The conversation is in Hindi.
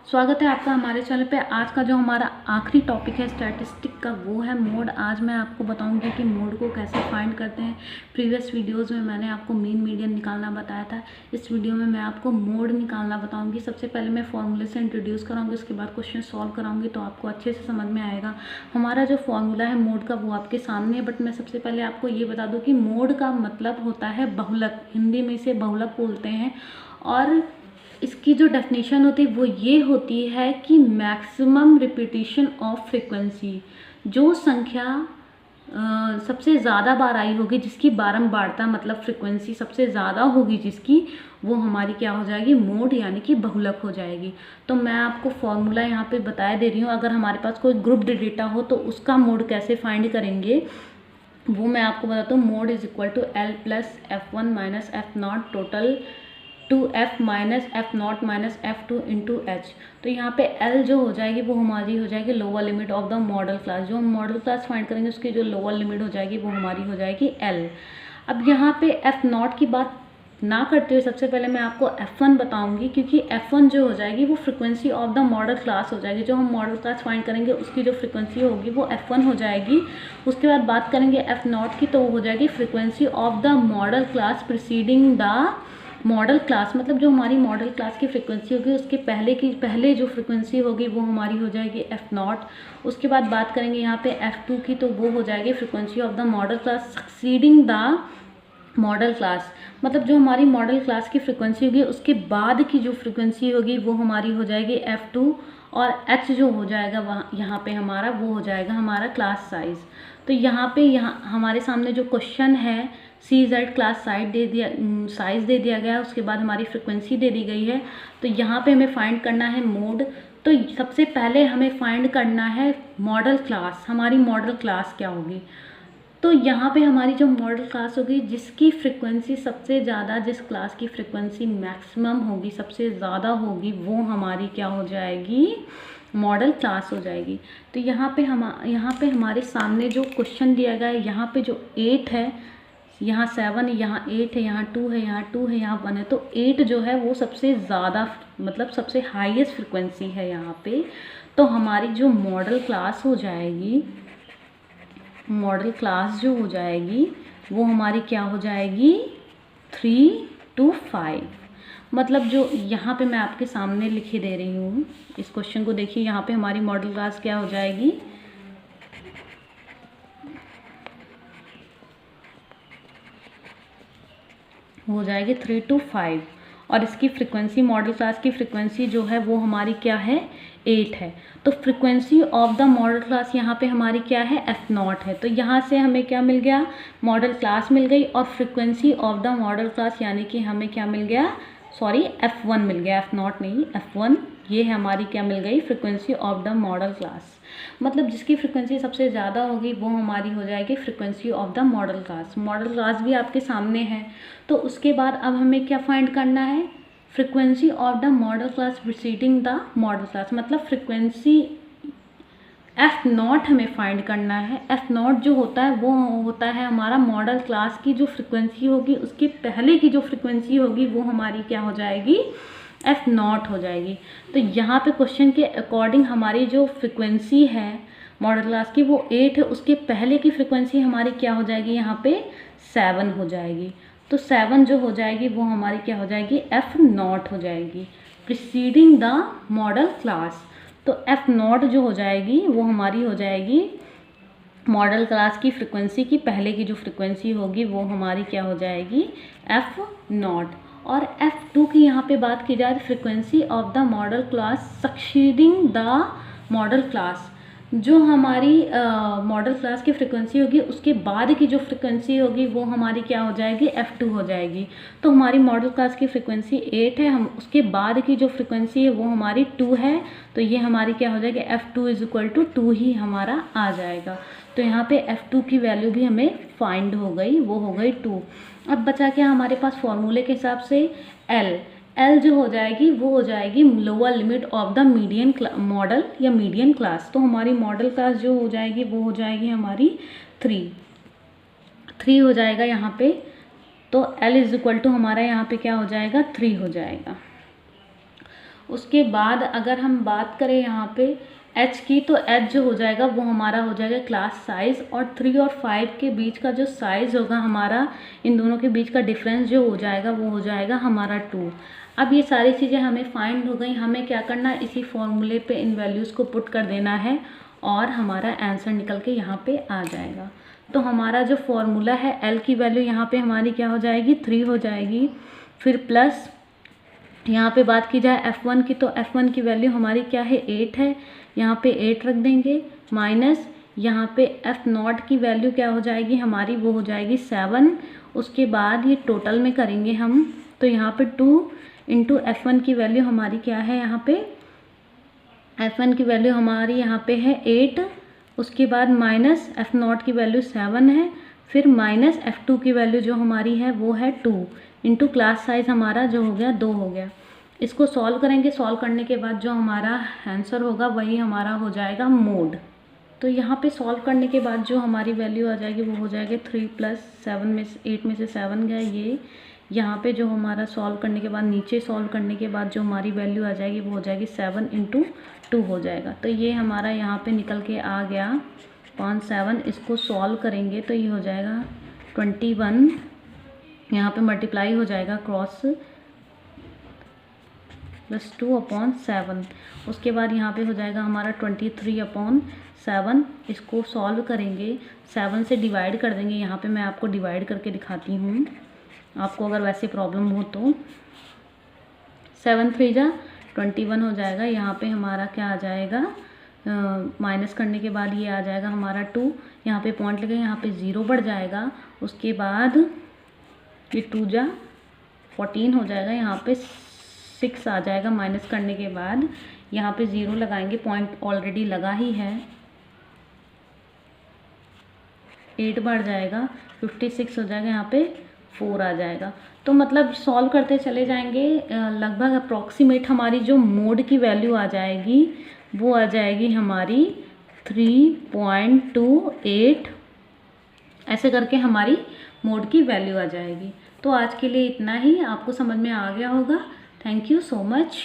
स्वागत है आपका हमारे चैनल पे। आज का जो हमारा आखिरी टॉपिक है स्टैटिस्टिक का, वो है मोड। आज मैं आपको बताऊंगी कि मोड को कैसे फाइंड करते हैं। प्रीवियस वीडियोस में मैंने आपको मीन मीडियन निकालना बताया था। इस वीडियो में मैं आपको मोड निकालना बताऊंगी। सबसे पहले मैं फॉर्मूले से इंट्रोड्यूस कराऊंगी, उसके बाद क्वेश्चन सॉल्व कराऊंगी, तो आपको अच्छे से समझ में आएगा। हमारा जो फॉर्मूला है मोड का वो आपके सामने है, बट मैं सबसे पहले आपको ये बता दूँ कि मोड का मतलब होता है बहुलक। हिंदी में इसे बहुलक बोलते हैं। और इसकी जो डेफिनेशन होती है वो ये होती है कि मैक्सिमम रिपीटिशन ऑफ फ्रीक्वेंसी। जो संख्या सबसे ज़्यादा बार आई होगी, जिसकी बारंबारता मतलब फ्रीक्वेंसी सबसे ज़्यादा होगी जिसकी, वो हमारी क्या हो जाएगी, मोड यानी कि बहुलक हो जाएगी। तो मैं आपको फॉर्मूला यहाँ पे बता दे रही हूँ। अगर हमारे पास कोई ग्रुप्ड डेटा हो तो उसका मोड कैसे फाइंड करेंगे वो मैं आपको बताता हूँ। Mode is equal to L plus F one minus F not total two F minus F not minus F two into H. तो यहाँ पे एल जो हो जाएगी वो हमारी हो जाएगी lower limit of the model class. जो हम मॉडल क्लास फाइंड करेंगे उसकी जो लोअर लिमिट हो जाएगी वो हमारी हो जाएगी एल। अब यहाँ पे एफ नॉट की बात ना करते हुए सबसे पहले मैं आपको F1 बताऊंगी, क्योंकि F1 जो हो जाएगी वो frequency of the model class हो जाएगी। जो हम मॉडल क्लास फाइंड करेंगे उसकी जो फ्रिक्वेंसी होगी वो F1 हो जाएगी। उसके बाद बात करेंगे F0 की, तो वो हो जाएगी frequency of the model class preceding the model class. मतलब जो हमारी मॉडल क्लास की फ्रिक्वेंसी होगी उसके पहले जो फ्रिक्वेंसी होगी वो हमारी हो जाएगी F0। उसके बाद बात करेंगे यहाँ पे F2 की, तो वो हो जाएगी frequency of the model class succeeding the model class. मतलब जो हमारी मॉडल क्लास की फ्रिक्वेंसी होगी उसके बाद की जो फ्रिक्वेंसी होगी वो हमारी हो जाएगी F2। और H जो हो जाएगा वहाँ यहाँ पे हमारा वो हो जाएगा हमारा क्लास साइज़। तो यहाँ हमारे सामने जो क्वेश्चन है CZ क्लास साइज दे दिया गया है, उसके बाद हमारी फ्रिक्वेंसी दे दी गई है। तो यहाँ पे हमें फाइंड करना है मोड। तो सबसे पहले हमें फाइंड करना है मॉडल क्लास। हमारी मॉडल क्लास क्या होगी, तो यहाँ पे हमारी जो मॉडल क्लास होगी जिसकी फ्रिक्वेंसी सबसे ज़्यादा, जिस क्लास की फ्रिक्वेंसी मैक्सिमम होगी, सबसे ज़्यादा होगी, वो हमारी क्या हो जाएगी, मॉडल क्लास हो जाएगी। तो यहाँ पे हमारे सामने जो क्वेश्चन दिया गया है, यहाँ पे जो 8 है, यहाँ 7 है, यहाँ 8 है, यहाँ 2 है, यहाँ 2 है, यहाँ 1 है। तो 8 जो है वो सबसे ज़्यादा मतलब सबसे हाईएस्ट फ्रिक्वेंसी है यहाँ पे। तो हमारी जो मॉडल क्लास हो जाएगी, मॉडल क्लास जो हो जाएगी वो हमारी क्या हो जाएगी, 3 to 5। मतलब जो यहाँ पे मैं आपके सामने लिखे दे रही हूँ, इस क्वेश्चन को देखिए। यहाँ पे हमारी मॉडल क्लास क्या हो जाएगी, हो जाएगी 3 to 5। और इसकी फ्रिक्वेंसी, मॉडल क्लास की फ्रिक्वेंसी जो है वो हमारी क्या है, 8 है। तो frequency of the model class यहाँ पे हमारी क्या है, F0 है। तो यहाँ से हमें क्या मिल गया, मॉडल क्लास मिल गई, और frequency of the model class यानी कि हमें क्या मिल गया, सॉरी F1 मिल गया, F0 नहीं, F1। ये है हमारी क्या मिल गई, frequency of the model class. मतलब जिसकी फ्रिक्वेंसी सबसे ज़्यादा होगी वो हमारी हो जाएगी frequency of the model class. Model class भी आपके सामने है। तो उसके बाद अब हमें क्या फाइंड करना है, frequency of the model class preceding the model class. मतलब फ्रिक्वेंसी F0 हमें फाइंड करना है। F0 जो होता है वो होता है हमारा मॉडल क्लास की जो फ्रिक्वेंसी होगी उसके पहले की जो फ्रिक्वेंसी होगी वो हमारी क्या हो जाएगी, F0 हो जाएगी। तो यहाँ पे क्वेश्चन के अकॉर्डिंग हमारी जो फ्रिक्वेंसी है मॉडल क्लास की वो 8 है, उसके पहले की फ्रिक्वेंसी हमारी क्या हो जाएगी, यहाँ पे 7 हो जाएगी। तो 7 जो हो जाएगी वो हमारी क्या हो जाएगी, F0 हो जाएगी, प्रिसीडिंग द मॉडल क्लास। तो F0 जो हो जाएगी वो हमारी हो जाएगी मॉडल क्लास की फ्रिक्वेंसी की पहले की जो फ्रिक्वेंसी होगी वो हमारी क्या हो जाएगी, F0। और F2 की यहाँ पे बात की जाए, frequency of the model class succeeding the model class. जो हमारी मॉडल क्लास की फ्रिक्वेंसी होगी उसके बाद की जो फ्रिक्वेंसी होगी वो हमारी क्या हो जाएगी, F2 हो जाएगी। तो हमारी मॉडल क्लास की फ्रिक्वेंसी 8 है, हम उसके बाद की जो फ्रिक्वेंसी है वो हमारी 2 है। तो ये हमारी क्या हो जाएगी, F2 इज इक्वल टू 2 ही हमारा आ जाएगा। तो यहाँ पे F2 की वैल्यू भी हमें फाइंड हो गई, वो हो गई 2। अब बचा क्या हमारे पास, फॉर्मूले के हिसाब से एल जो हो जाएगी वो हो जाएगी lower limit of the median model या मीडियन क्लास। तो हमारी मॉडल क्लास जो हो जाएगी वो हो जाएगी हमारी 3 हो जाएगा यहाँ पे। तो एल इज इक्वल टू हमारा यहाँ पे क्या हो जाएगा, 3 हो जाएगा। उसके बाद अगर हम बात करें यहाँ पे h की, तो h जो हो जाएगा वो हमारा हो जाएगा क्लास साइज़, और 3 और 5 के बीच का जो साइज़ होगा हमारा, इन दोनों के बीच का डिफरेंस जो हो जाएगा वो हो जाएगा हमारा 2। अब ये सारी चीज़ें हमें फाइंड हो गई, हमें क्या करना है, इसी फॉर्मूले पे इन वैल्यूज़ को पुट कर देना है और हमारा आंसर निकल के यहाँ पे आ जाएगा। तो हमारा जो फॉर्मूला है L की वैल्यू यहाँ पे हमारी क्या हो जाएगी, 3 हो जाएगी। फिर प्लस यहाँ पे बात की जाए F1 की, तो F1 की वैल्यू हमारी क्या है, 8 है, यहाँ पे 8 रख देंगे, माइनस यहाँ पे F0 की वैल्यू क्या हो जाएगी हमारी, वो हो जाएगी 7। उसके बाद ये टोटल में करेंगे हम, तो यहाँ पे 2 इंटू F1 की वैल्यू हमारी क्या है, यहाँ पे F1 की वैल्यू हमारी यहाँ पे है 8, उसके बाद माइनस F0 की वैल्यू 7 है, फिर माइनस F2 की वैल्यू जो हमारी है वो है 2 इंटू क्लास साइज़ हमारा जो हो गया 2 हो गया। इसको सॉल्व करेंगे, सॉल्व करने के बाद जो हमारा आंसर होगा वही हमारा हो जाएगा मोड। तो यहाँ पे सॉल्व करने के बाद जो हमारी वैल्यू आ जाएगी वो हो जाएगी 3 प्लस 7 में से 8 में से 7 गया ये, यहाँ पे जो हमारा सॉल्व करने के बाद नीचे सॉल्व करने के बाद जो हमारी वैल्यू आ जाएगी वो हो जाएगी 7 इंटू 2 हो जाएगा। तो ये हमारा यहाँ पे निकल के आ गया 5-7। इसको सॉल्व करेंगे तो ये हो जाएगा 21, यहाँ पे मल्टीप्लाई हो जाएगा क्रॉस प्लस 2/7। उसके बाद यहाँ पे हो जाएगा हमारा 23/7। इसको सॉल्व करेंगे, 7 से डिवाइड कर देंगे, यहाँ पे मैं आपको डिवाइड करके दिखाती हूँ, आपको अगर वैसे प्रॉब्लम हो तो। 7 3 जा 21 हो जाएगा, यहाँ पे हमारा क्या आ जाएगा, माइनस करने के बाद ये आ जाएगा हमारा 2, यहाँ पे पॉइंट लगे, यहाँ पे 0 बढ़ जाएगा। उसके बाद ये 2 जा 14 हो जाएगा, यहाँ पे 6 आ जाएगा माइनस करने के बाद, यहाँ पे 0 लगाएंगे, पॉइंट ऑलरेडी लगा ही है, 8 बढ़ जाएगा, 56 हो जाएगा, यहाँ पे 4 आ जाएगा। तो मतलब सॉल्व करते चले जाएंगे, लगभग अप्रॉक्सीमेट हमारी जो मोड की वैल्यू आ जाएगी वो आ जाएगी हमारी 3.28, ऐसे करके हमारी मोड की वैल्यू आ जाएगी। तो आज के लिए इतना ही, आपको समझ में आ गया होगा। Thank you so much.